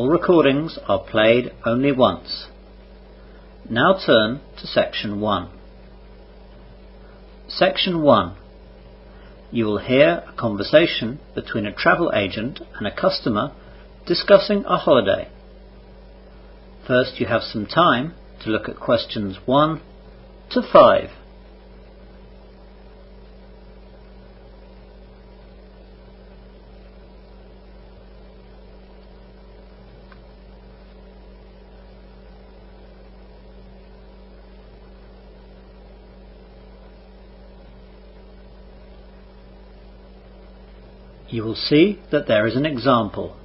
All recordings are played only once. Now turn to Section 1. Section 1. You will hear a conversation between a travel agent and a customer discussing a holiday. First, you have some time to look at questions 1 to 5. You will see that there is an example.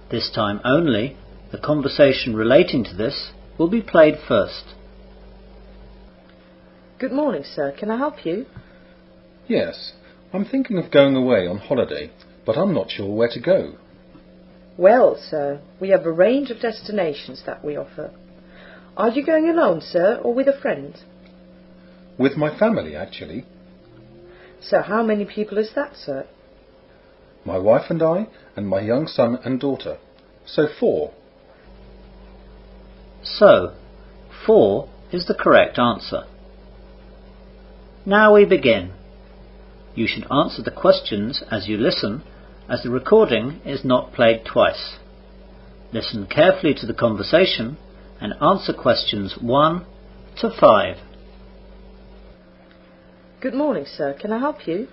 This time only, the conversation relating to this will be played first. Good morning, sir. Can I help you? Yes, I'm thinking of going away on holiday, but I'm not sure where to go. Well, sir, we have a range of destinations that we offer. Are you going alone, sir, or with a friend? With my family, actually. So how many people is that, sir? My wife and I, and my young son and daughter. So 4. So, 4 is the correct answer. Now we begin. You should answer the questions as you listen, as the recording is not played twice. Listen carefully to the conversation and answer questions 1 to 5. Good morning, sir. Can I help you?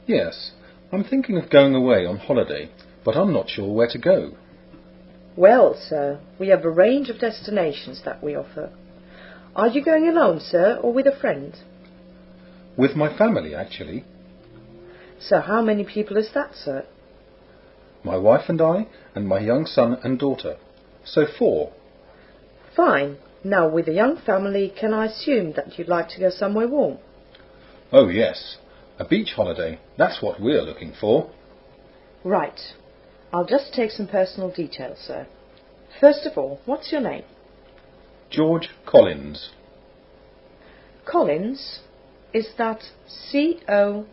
Yes, I'm thinking of going away on holiday, but I'm not sure where to go. Well, sir, we have a range of destinations that we offer. Are you going alone, sir, or with a friend? With my family, actually. So how many people is that, sir? My wife and I, and my young son and daughter. So 4. Fine. Now, with a young family, can I assume that you'd like to go somewhere warm? Oh yes, a beach holiday. That's what we're looking for. Right. I'll just take some personal details, sir. First of all, what's your name? George Collins. Collins? Is that C-O-L-L-I-N-S?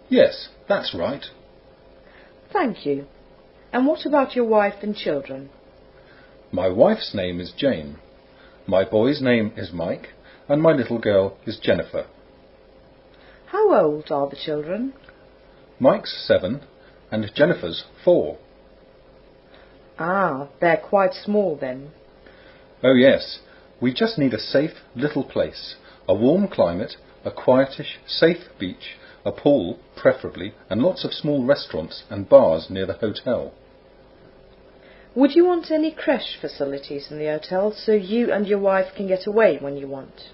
Yes, that's right. Thank you. And what about your wife and children? My wife's name is Jane. My boy's name is Mike, and my little girl is Jennifer. How old are the children? Mike's 7, and Jennifer's 4. Ah, they're quite small then. Oh yes, we just need a safe little place, a warm climate, a quietish, safe beach, a pool, preferably, and lots of small restaurants and bars near the hotel. Would you want any creche facilities in the hotel so you and your wife can get away when you want?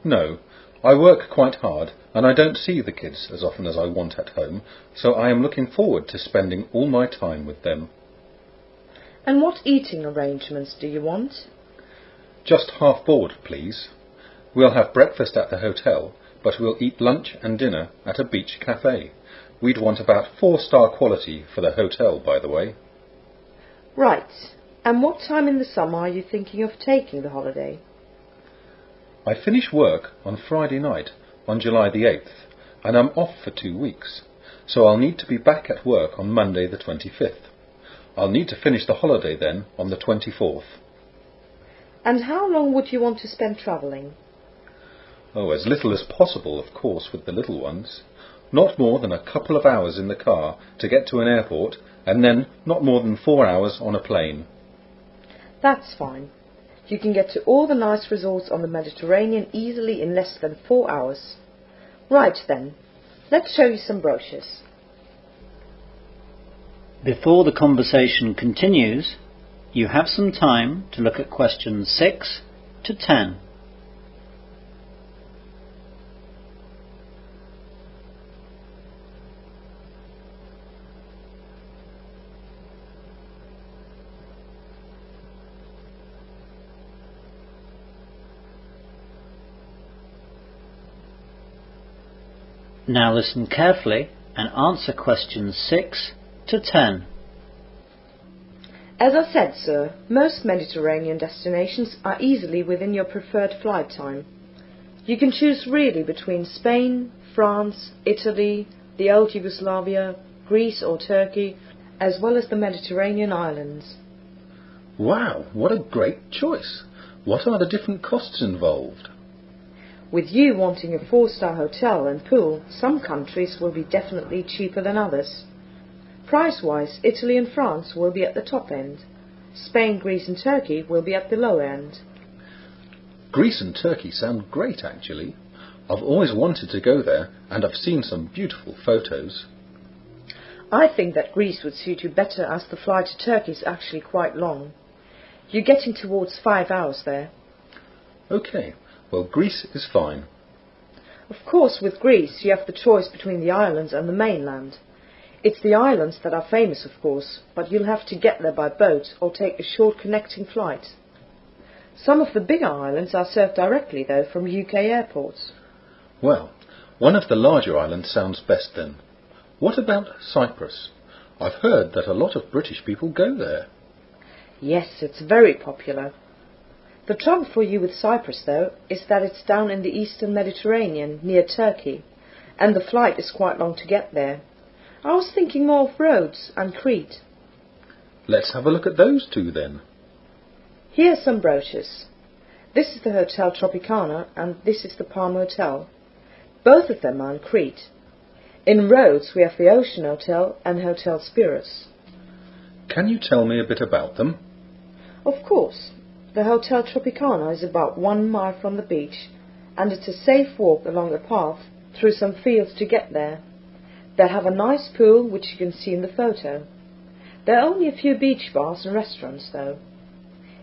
No, I work quite hard, and I don't see the kids as often as I want at home, so I am looking forward to spending all my time with them. And what eating arrangements do you want? Just half board, please. We'll have breakfast at the hotel, but we'll eat lunch and dinner at a beach cafe. We'd want about 4-star quality for the hotel, by the way. Right. And what time in the summer are you thinking of taking the holiday? I finish work on Friday night, on July the 8th, and I'm off for 2 weeks, so I'll need to be back at work on Monday the 25th. I'll need to finish the holiday then on the 24th. And how long would you want to spend travelling? Oh, as little as possible, of course, with the little ones. Not more than a couple of hours in the car to get to an airport, and then not more than 4 hours on a plane. That's fine. You can get to all the nice resorts on the Mediterranean easily in less than 4 hours. Right then, let's show you some brochures. Before the conversation continues, you have some time to look at questions 6 to 10. Now listen carefully and answer questions 6 to 10. As I said, sir, most Mediterranean destinations are easily within your preferred flight time. You can choose really between Spain, France, Italy, the old Yugoslavia, Greece or Turkey, as well as the Mediterranean islands. Wow, what a great choice! What are the different costs involved? With you wanting a 4-star hotel and pool, some countries will be definitely cheaper than others. Price-wise, Italy and France will be at the top end. Spain, Greece and Turkey will be at the lower end. Greece and Turkey sound great, actually. I've always wanted to go there, and I've seen some beautiful photos. I think that Greece would suit you better, as the flight to Turkey is actually quite long. You're getting towards 5 hours there. OK, well, Greece is fine. Of course, with Greece you have the choice between the islands and the mainland. It's the islands that are famous, of course, but you'll have to get there by boat or take a short connecting flight. Some of the bigger islands are served directly, though, from UK airports. Well, one of the larger islands sounds best then. What about Cyprus? I've heard that a lot of British people go there. Yes, it's very popular. The trouble for you with Cyprus, though, is that it's down in the eastern Mediterranean, near Turkey, and the flight is quite long to get there. I was thinking more of Rhodes and Crete. Let's have a look at those two then. Here are some brochures. This is the Hotel Tropicana and this is the Palm Hotel. Both of them are in Crete. In Rhodes we have the Ocean Hotel and Hotel Spiros. Can you tell me a bit about them? Of course. The Hotel Tropicana is about 1 mile from the beach, and it's a safe walk along a path through some fields to get there. They have a nice pool, which you can see in the photo. There are only a few beach bars and restaurants, though.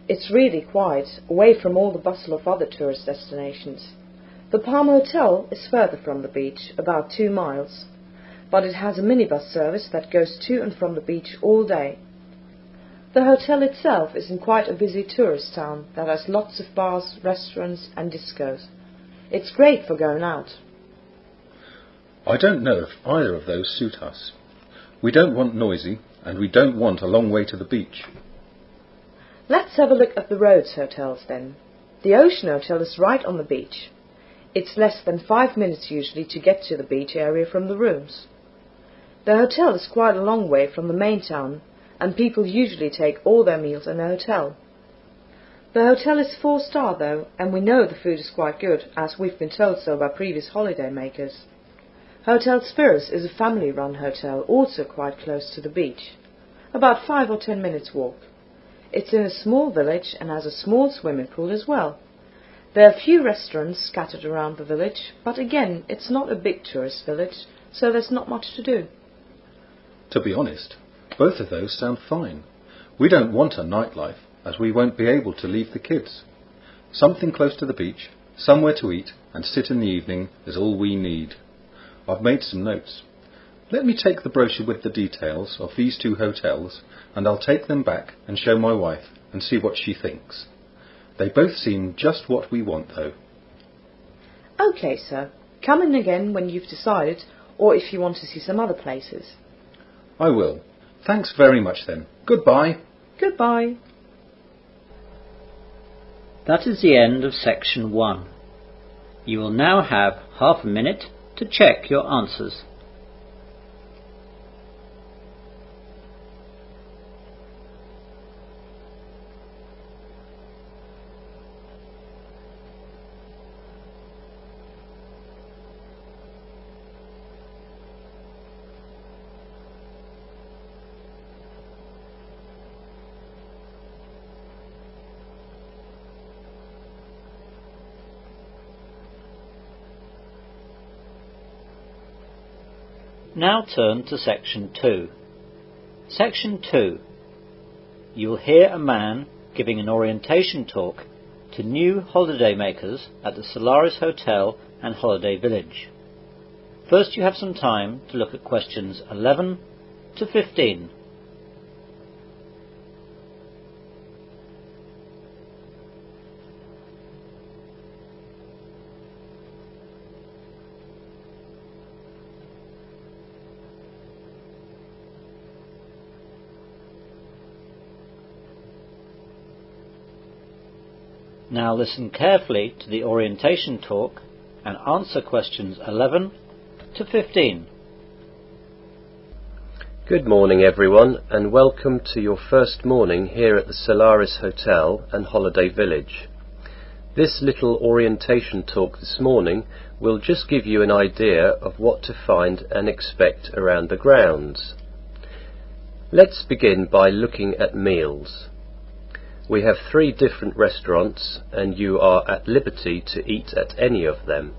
It's really quiet, away from all the bustle of other tourist destinations. The Palm Hotel is further from the beach, about 2 miles, but it has a minibus service that goes to and from the beach all day. The hotel itself is in quite a busy tourist town that has lots of bars, restaurants and discos. It's great for going out. I don't know if either of those suit us. We don't want noisy, and we don't want a long way to the beach. Let's have a look at the Rhodes hotels then. The Ocean Hotel is right on the beach. It's less than 5 minutes usually to get to the beach area from the rooms. The hotel is quite a long way from the main town, and people usually take all their meals in the hotel. The hotel is 4-star though, and we know the food is quite good, as we've been told so by previous holiday makers. Hotel Spiros is a family-run hotel, also quite close to the beach. About 5 or 10 minutes walk. It's in a small village and has a small swimming pool as well. There are a few restaurants scattered around the village, but again, it's not a big tourist village, so there's not much to do. To be honest, both of those sound fine. We don't want a nightlife, as we won't be able to leave the kids. Something close to the beach, somewhere to eat and sit in the evening is all we need. I've made some notes. Let me take the brochure with the details of these 2 hotels, and I'll take them back and show my wife and see what she thinks. They both seem just what we want, though. OK, sir. Come in again when you've decided, or if you want to see some other places. I will. Thanks very much then. Goodbye. Goodbye. That is the end of section 1. You will now have half a minute to check your answers. Now turn to section 2. Section 2. You will hear a man giving an orientation talk to new holiday makers at the Solaris Hotel and Holiday Village. First you have some time to look at questions 11 to 15. Now listen carefully to the orientation talk and answer questions 11 to 15. Good morning everyone, and welcome to your first morning here at the Solaris Hotel and Holiday Village. This little orientation talk this morning will just give you an idea of what to find and expect around the grounds. Let's begin by looking at meals. We have 3 different restaurants and you are at liberty to eat at any of them.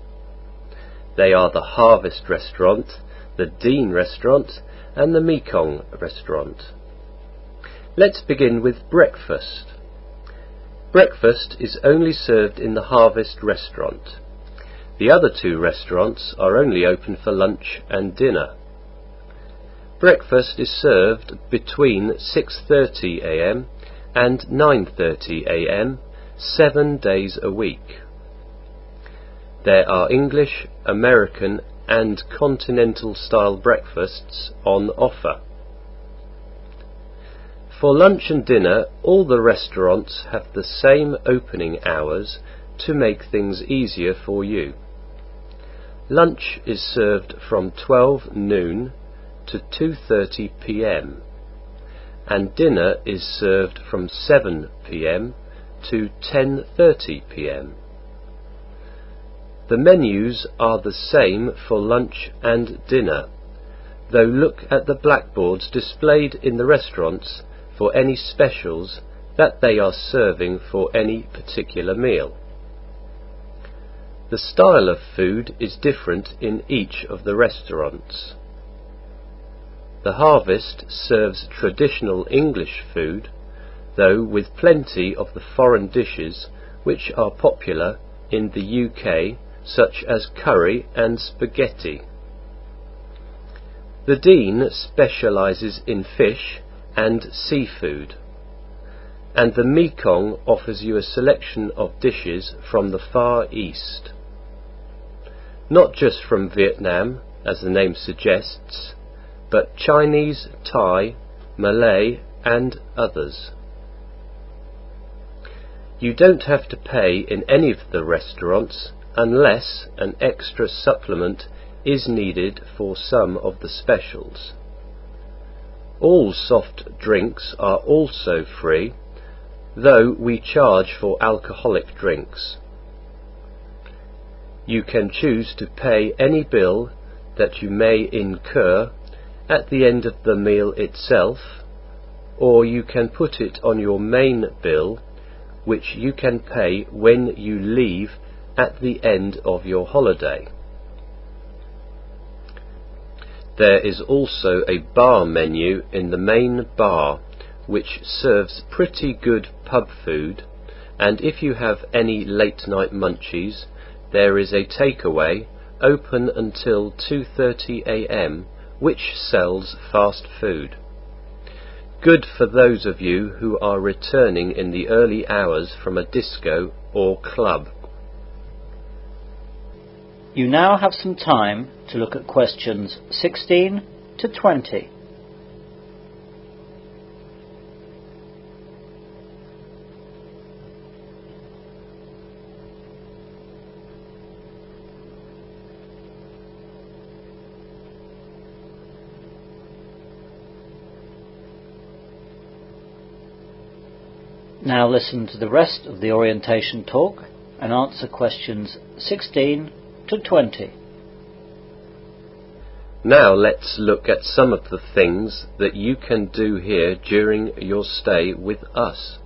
They are the Harvest Restaurant, the Dean Restaurant and the Mekong Restaurant. Let's begin with breakfast. Breakfast is only served in the Harvest Restaurant. The other 2 restaurants are only open for lunch and dinner. Breakfast is served between 6:30 a.m. and 9:30 a.m. 7 days a week. There are English, American and continental style breakfasts on offer. For lunch and dinner, all the restaurants have the same opening hours to make things easier for you. Lunch is served from 12 noon to 2:30 p.m. and dinner is served from 7 p.m. to 10:30 p.m. The menus are the same for lunch and dinner, though look at the blackboards displayed in the restaurants for any specials that they are serving for any particular meal. The style of food is different in each of the restaurants. The Harvest serves traditional English food, though with plenty of the foreign dishes which are popular in the UK, such as curry and spaghetti. The Dean specialises in fish and seafood, and the Mekong offers you a selection of dishes from the Far East. Not just from Vietnam, as the name suggests, but Chinese, Thai, Malay and others. You don't have to pay in any of the restaurants unless an extra supplement is needed for some of the specials. All soft drinks are also free, though we charge for alcoholic drinks. You can choose to pay any bill that you may incur at the end of the meal itself, or you can put it on your main bill, which you can pay when you leave at the end of your holiday. There is also a bar menu in the main bar which serves pretty good pub food, and if you have any late night munchies, there is a takeaway open until 2:30 a.m. which sells fast food. Good for those of you who are returning in the early hours from a disco or club. You now have some time to look at questions 16 to 20. Now listen to the rest of the orientation talk and answer questions 16 to 20. Now let's look at some of the things that you can do here during your stay with us.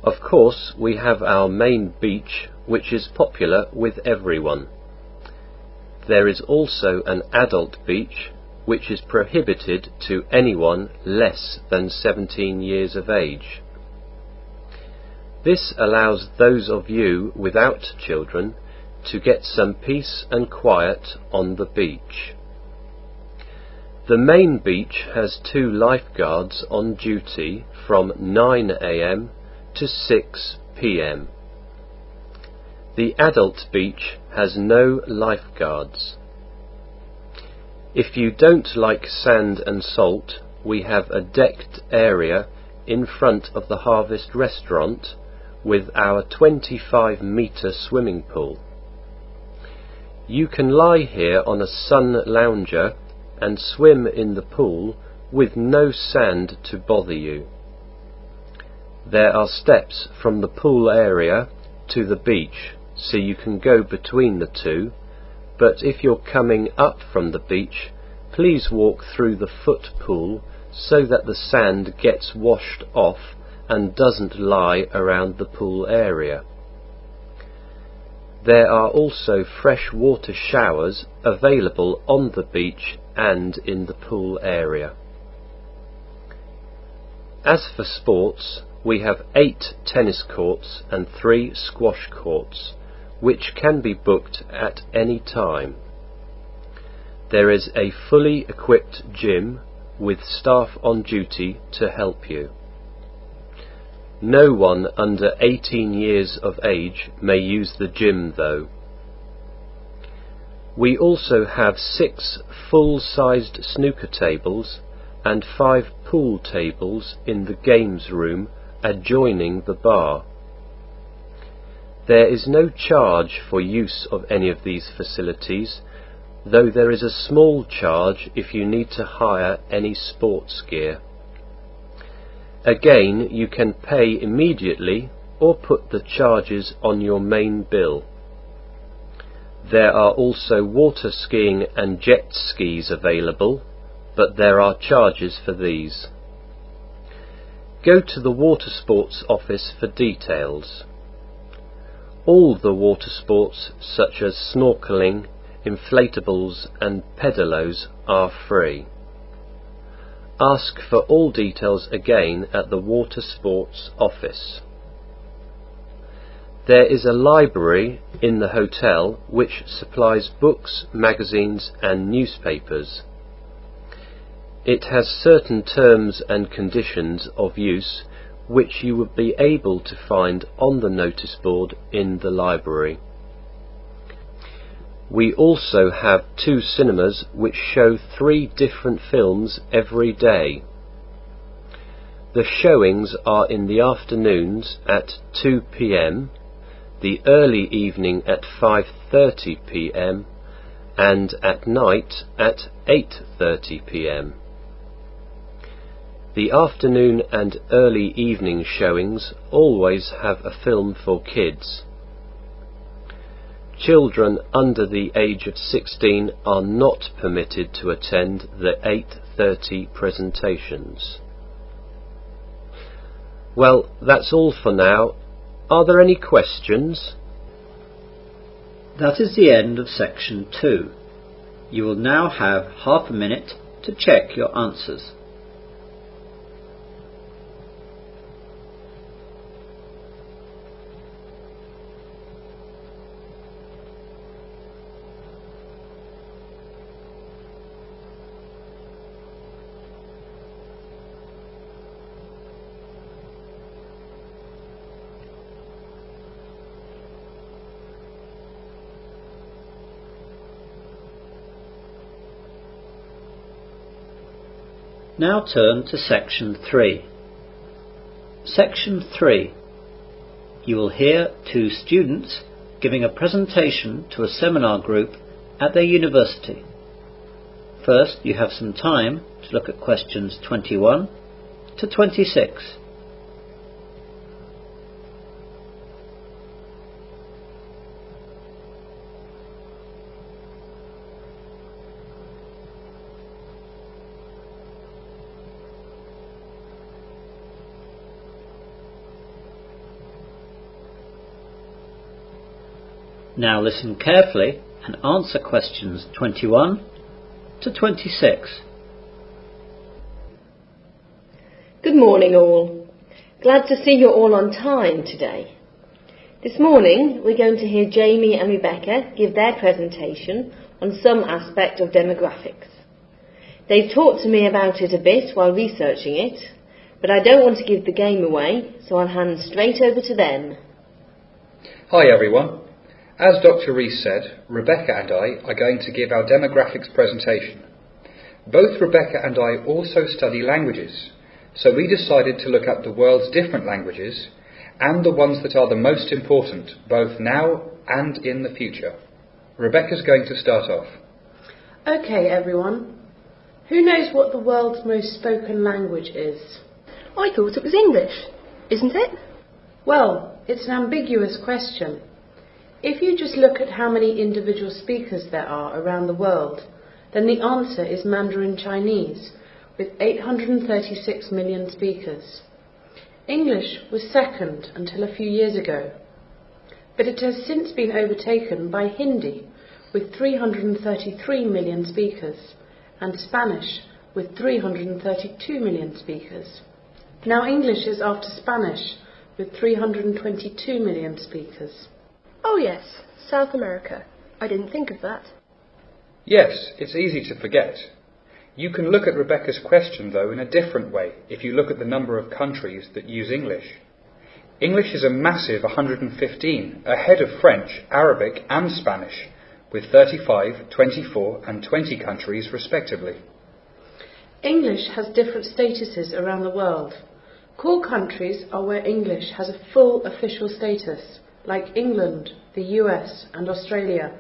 Of course, we have our main beach, which is popular with everyone. There is also an adult beach, which is prohibited to anyone less than 17 years of age. This allows those of you without children to get some peace and quiet on the beach. The main beach has 2 lifeguards on duty from 9 a.m. to 6 p.m. The adult beach has no lifeguards. If you don't like sand and salt, we have a decked area in front of the Harvest Restaurant with our 25-metre swimming pool. You can lie here on a sun lounger and swim in the pool with no sand to bother you. There are steps from the pool area to the beach, so you can go between the two, but if you're coming up from the beach, please walk through the foot pool so that the sand gets washed off and doesn't lie around the pool area. There are also fresh water showers available on the beach and in the pool area. As for sports, we have 8 tennis courts and 3 squash courts, which can be booked at any time. There is a fully equipped gym with staff on duty to help you. No one under 18 years of age may use the gym though. We also have 6 full-sized snooker tables and 5 pool tables in the games room adjoining the bar. There is no charge for use of any of these facilities, though there is a small charge if you need to hire any sports gear. Again, you can pay immediately or put the charges on your main bill. There are also water skiing and jet skis available, but there are charges for these. Go to the water sports office for details. All the water sports, such as snorkeling, inflatables and pedalos, are free. Ask for all details again at the water sports office. There is a library in the hotel which supplies books, magazines and newspapers. It has certain terms and conditions of use which you would be able to find on the notice board in the library. We also have 2 cinemas which show 3 different films every day. The showings are in the afternoons at 2 p.m, the early evening at 5:30 p.m, and at night at 8:30 p.m. The afternoon and early evening showings always have a film for kids. Children under the age of 16 are not permitted to attend the 8:30 presentations. Well, that's all for now. Are there any questions? That is the end of section 2. You will now have half a minute to check your answers. Now turn to section 3. Section 3. You will hear 2 students giving a presentation to a seminar group at their university. First, you have some time to look at questions 21 to 26. Now listen carefully and answer questions 21 to 26. Good morning all. Glad to see you're all on time today. This morning we're going to hear Jamie and Rebecca give their presentation on some aspect of demographics. They've talked to me about it a bit while researching it, but I don't want to give the game away, so I'll hand straight over to them. Hi everyone. As Dr. Rees said, Rebecca and I are going to give our demographics presentation. Both Rebecca and I also study languages, so we decided to look at the world's different languages and the ones that are the most important, both now and in the future. Rebecca's going to start off. Okay everyone, Who knows what the world's most spoken language is? I thought it was English, isn't it? Well, it's an ambiguous question. If you just look at how many individual speakers there are around the world, then the answer is Mandarin Chinese, with 836 million speakers. English was second until a few years ago, but it has since been overtaken by Hindi, with 333 million speakers, and Spanish, with 332 million speakers. Now English is after Spanish, with 322 million speakers. Oh yes, South America. I didn't think of that. Yes, it's easy to forget. You can look at Rebecca's question, though, in a different way if you look at the number of countries that use English. English is a massive 115, ahead of French, Arabic and Spanish, with 35, 24 and 20 countries respectively. English has different statuses around the world. Core countries are where English has a full official status, like England, the US and Australia.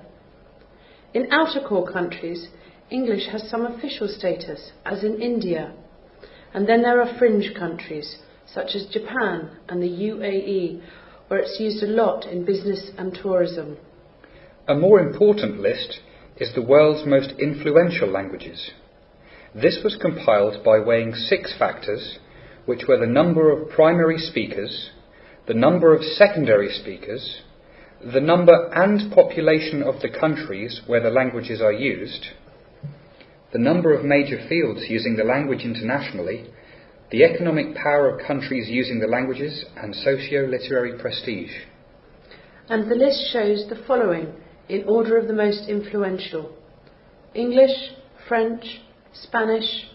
In outer core countries, English has some official status, as in India, and then there are fringe countries, such as Japan and the UAE, where it's used a lot in business and tourism. A more important list is the world's most influential languages. This was compiled by weighing 6 factors, which were the number of primary speakers, the number of secondary speakers, the number and population of the countries where the languages are used, the number of major fields using the language internationally, the economic power of countries using the languages, and socio-literary prestige. And the list shows the following in order of the most influential: English, French, Spanish,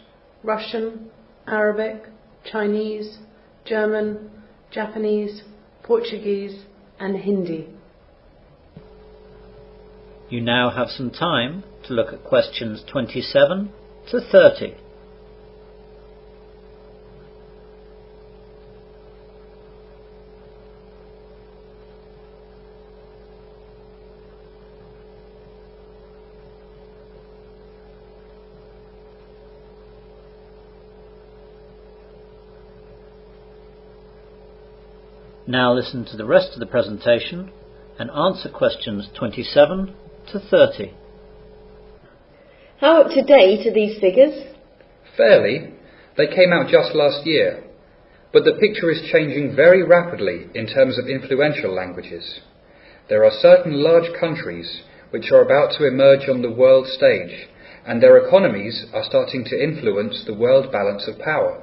Russian, Arabic, Chinese, German, Japanese, Portuguese and Hindi. You now have some time to look at questions 27 to 30. Now listen to the rest of the presentation and answer questions 27 to 30. How up to date are these figures? Fairly. They came out just last year. But the picture is changing very rapidly in terms of influential languages. There are certain large countries which are about to emerge on the world stage, and their economies are starting to influence the world balance of power.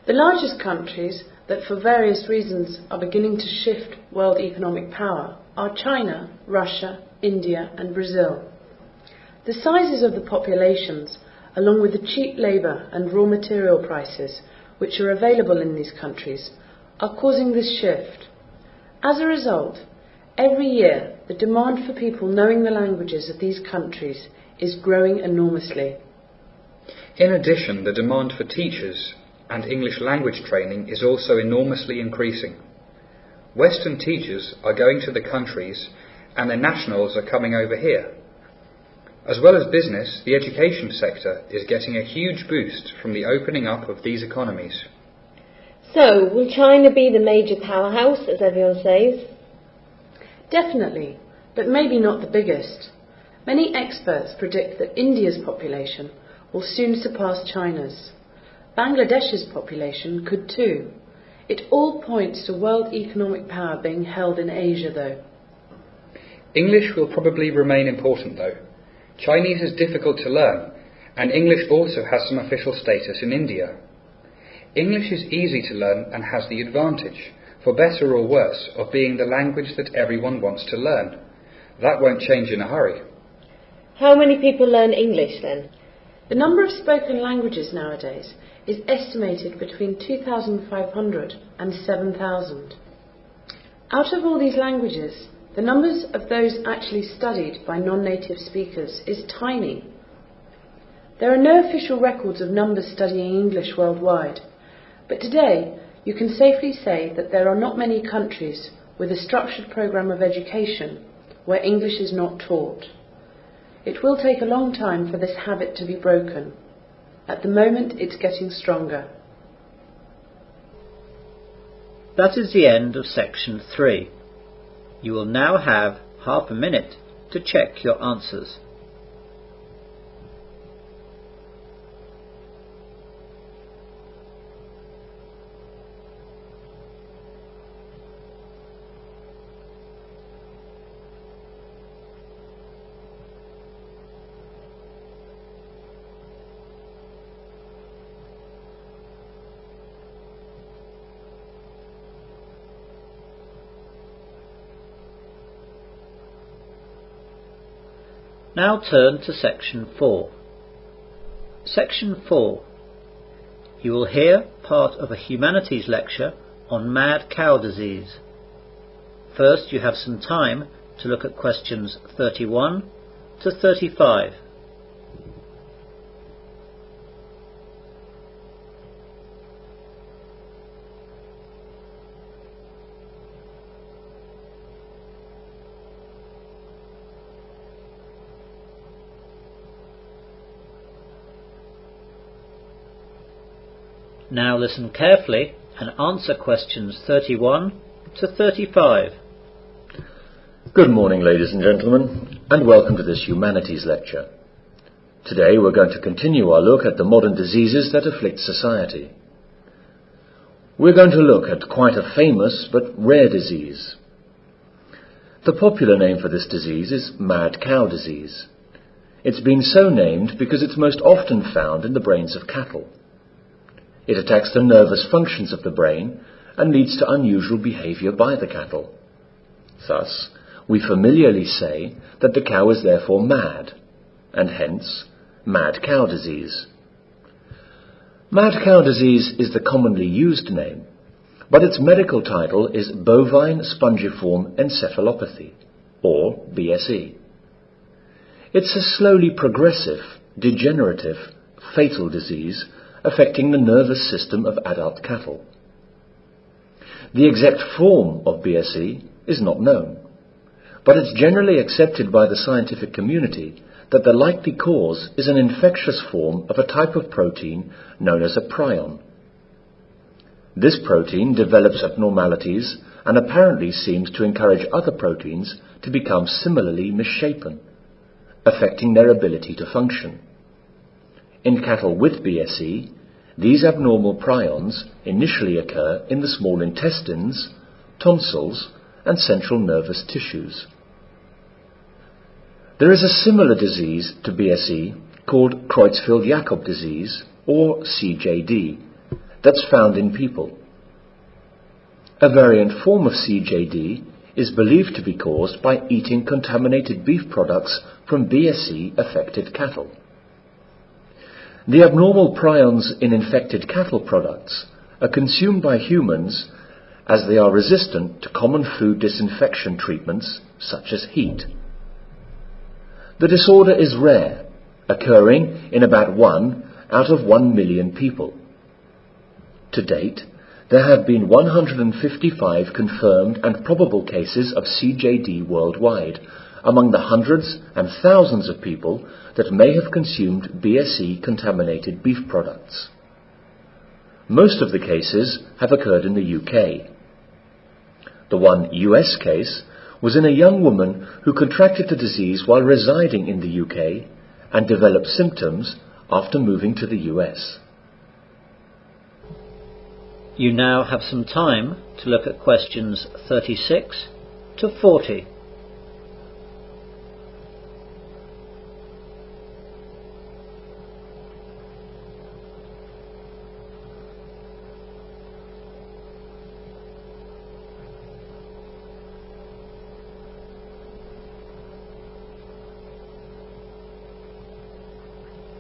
The largest countries that for various reasons are beginning to shift world economic power are China, Russia, India and Brazil. The sizes of the populations, along with the cheap labour and raw material prices which are available in these countries, are causing this shift. As a result, every year the demand for people knowing the languages of these countries is growing enormously. In addition, the demand for teachers and English language training is also enormously increasing. Western teachers are going to the countries and their nationals are coming over here. As well as business, the education sector is getting a huge boost from the opening up of these economies. So, will China be the major powerhouse, as everyone says? Definitely, but maybe not the biggest. Many experts predict that India's population will soon surpass China's. Bangladesh's population could too. It all points to world economic power being held in Asia, though. English will probably remain important, though. Chinese is difficult to learn, and English also has some official status in India. English is easy to learn and has the advantage, for better or worse, of being the language that everyone wants to learn. That won't change in a hurry. How many people learn English then? The number of spoken languages nowadays is estimated between 2,500 and 7,000. Out of all these languages, the numbers of those actually studied by non-native speakers is tiny. There are no official records of numbers studying English worldwide, but today you can safely say that there are not many countries with a structured program of education where English is not taught. It will take a long time for this habit to be broken. At the moment it's getting stronger. That is the end of section 3. You will now have half a minute to check your answers. Now turn to section 4. Section 4. You will hear part of a humanities lecture on mad cow disease. First, you have some time to look at questions 31 to 35. Now listen carefully and answer questions 31 to 35. Good morning, ladies and gentlemen, and welcome to this humanities lecture. Today we're going to continue our look at the modern diseases that afflict society. We're going to look at quite a famous but rare disease. The popular name for this disease is mad cow disease. It's been so named because it's most often found in the brains of cattle. It attacks the nervous functions of the brain and leads to unusual behavior by the cattle. Thus, we familiarly say that the cow is therefore mad, and hence, mad cow disease. Mad cow disease is the commonly used name, but its medical title is bovine spongiform encephalopathy, or BSE. It's a slowly progressive, degenerative, fatal disease affecting the nervous system of adult cattle. The exact form of BSE is not known, but it's generally accepted by the scientific community that the likely cause is an infectious form of a type of protein known as a prion. This protein develops abnormalities and apparently seems to encourage other proteins to become similarly misshapen, affecting their ability to function. In cattle with BSE, these abnormal prions initially occur in the small intestines, tonsils, and central nervous tissues. There is a similar disease to BSE called Creutzfeldt-Jakob disease, or CJD, that's found in people. A variant form of CJD is believed to be caused by eating contaminated beef products from BSE-affected cattle. The abnormal prions in infected cattle products are consumed by humans as they are resistant to common food disinfection treatments such as heat. The disorder is rare, occurring in about 1 out of 1 million people. To date, there have been 155 confirmed and probable cases of CJD worldwide, among the hundreds and thousands of people that may have consumed BSE-contaminated beef products. Most of the cases have occurred in the UK. The one US case was in a young woman who contracted the disease while residing in the UK and developed symptoms after moving to the US. You now have some time to look at questions 36 to 40.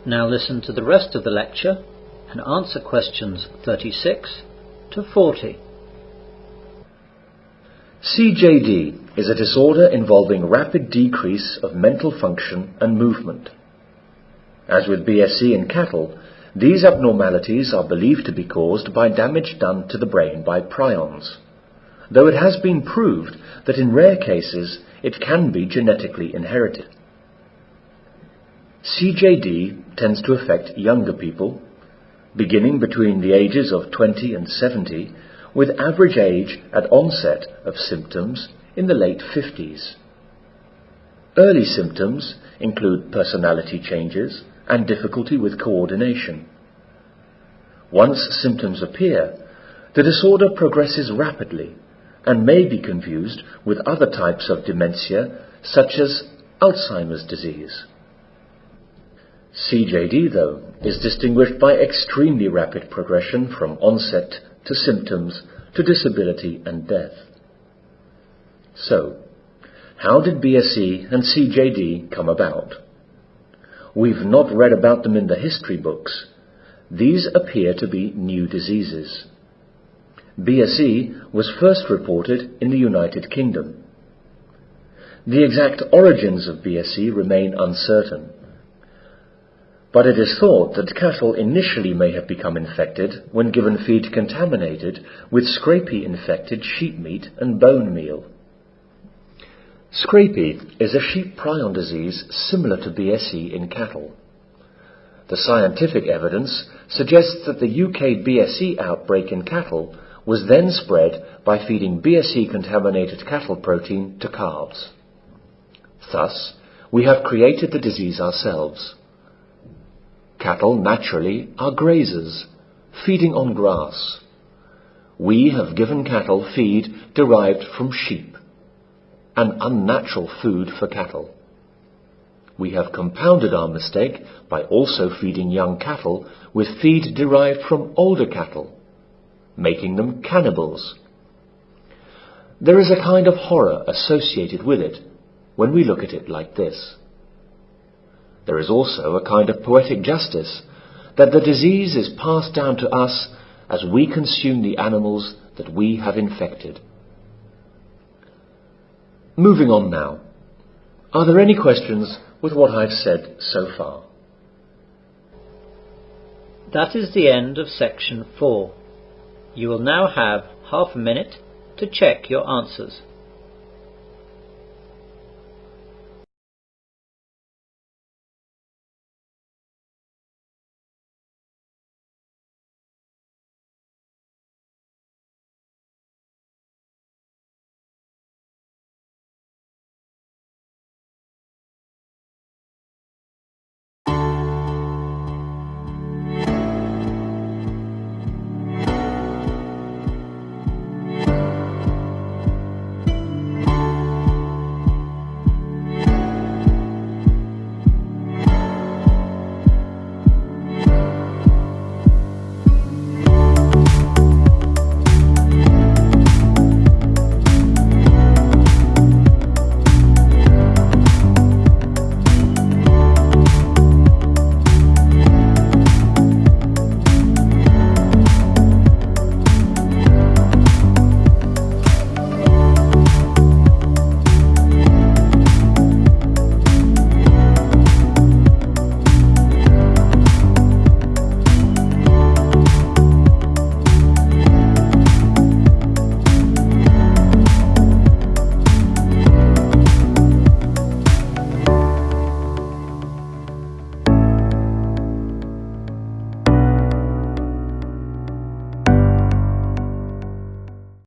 Now listen to the rest of the lecture and answer questions 36 to 40. CJD is a disorder involving rapid decrease of mental function and movement. As with BSE in cattle, these abnormalities are believed to be caused by damage done to the brain by prions, though it has been proved that in rare cases it can be genetically inherited. CJD tends to affect younger people, beginning between the ages of 20 and 70, with average age at onset of symptoms in the late 50s. Early symptoms include personality changes and difficulty with coordination. Once symptoms appear, the disorder progresses rapidly and may be confused with other types of dementia, such as Alzheimer's disease. CJD, though, is distinguished by extremely rapid progression from onset to symptoms to disability and death. So, how did BSE and CJD come about? We've not read about them in the history books. These appear to be new diseases. BSE was first reported in the United Kingdom. The exact origins of BSE remain uncertain, but it is thought that cattle initially may have become infected when given feed contaminated with scrapie-infected sheep meat and bone meal. Scrapie is a sheep prion disease similar to BSE in cattle. The scientific evidence suggests that the UK BSE outbreak in cattle was then spread by feeding BSE-contaminated cattle protein to calves. Thus, we have created the disease ourselves. Cattle naturally are grazers, feeding on grass. We have given cattle feed derived from sheep, an unnatural food for cattle. We have compounded our mistake by also feeding young cattle with feed derived from older cattle, making them cannibals. There is a kind of horror associated with it when we look at it like this. There is also a kind of poetic justice that the disease is passed down to us as we consume the animals that we have infected. Moving on now. Are there any questions with what I've said so far? That is the end of section 4. You will now have half a minute to check your answers.